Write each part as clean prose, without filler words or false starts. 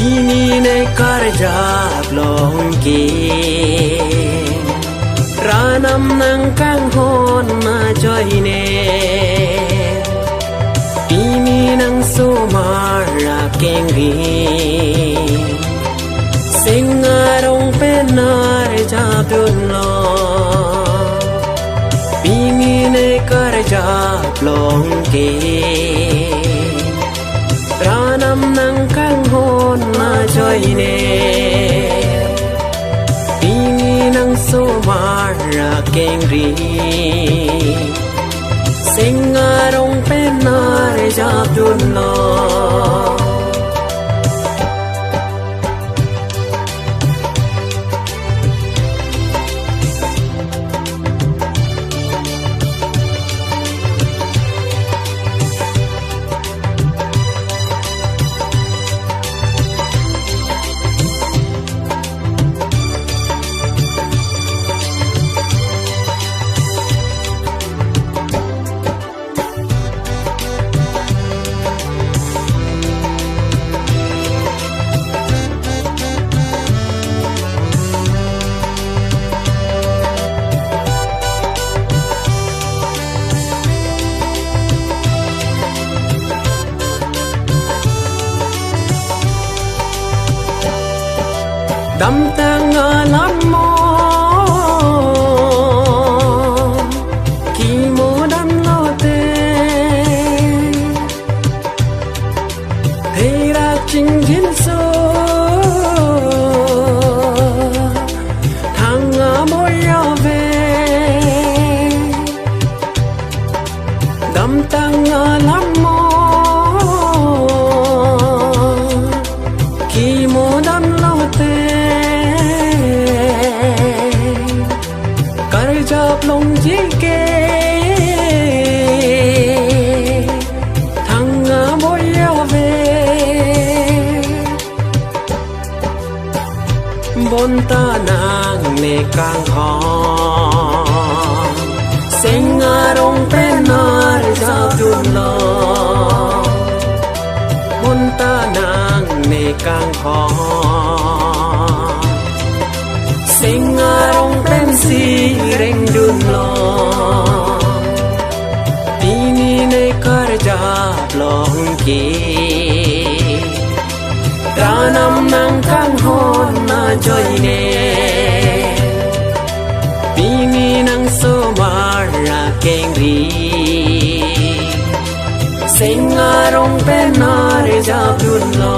Bini ne karjap longki Ranam nang kang hon na joine Bini nang sumara kengri Singarong penar jabun lo Bini ne karjap longki Ranam nang kang hon na joine Bini nang sumara kengri Singarong penar jabun lo Đâm tang lắm mô Khi mô đâm lô tê Thế ra trình diễn sô Thằng môi áo về Đâm tang lắm mô Khi mô đâm lô tê Jab long ji ke thang boya ve bon ta nang ne kang ho singarong penar jabun lo bon ta nang ne kang ho Singarong pensi reng dun lo Bini ne karjap long ki Ranam nang kang hon na joine Bini nang sumara kengri Singarong penar jabun lo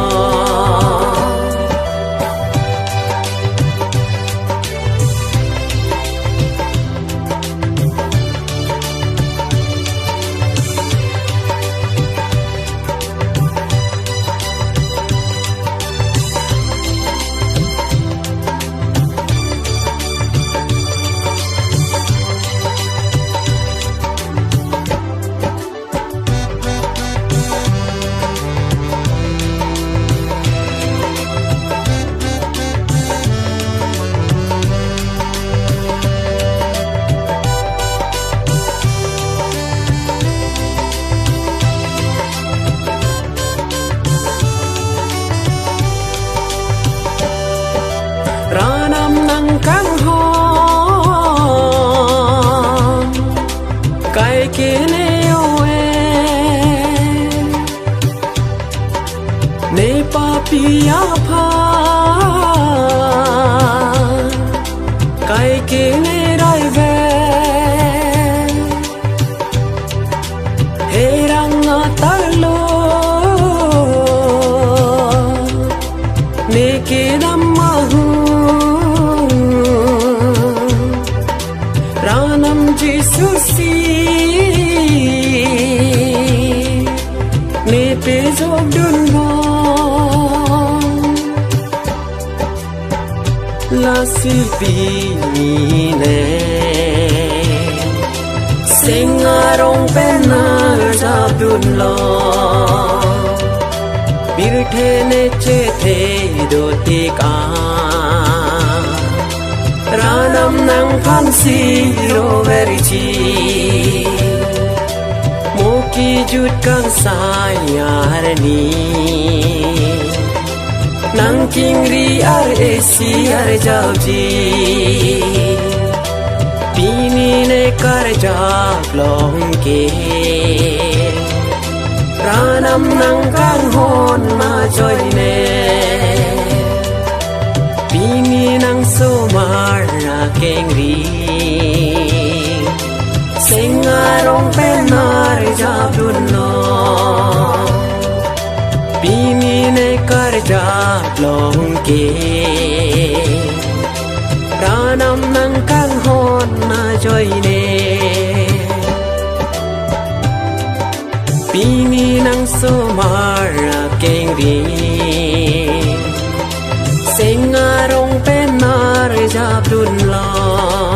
Ranam nang kang hon Kai kene oe Ne papiya pha Kai kene rai ve He rang talo Ne ke mahu Ranam Jesusi Ne pe job dun ho La silpi ne Singarong penar job dun lo Birthe ne chethe doti ka Ranam nang phansi ro verichi Moki jut kang sayarni Kingri ar esi ar jauji Pini ne kar jak long ke Ranam nang kang hon ma joy ne Pini nang sumar na kengri Sengarong penar jabun no Pini ne kar jak long ke Ranam nang kang hon na joy ne Pini nang sumar na kengri Sengarong penar jabun lo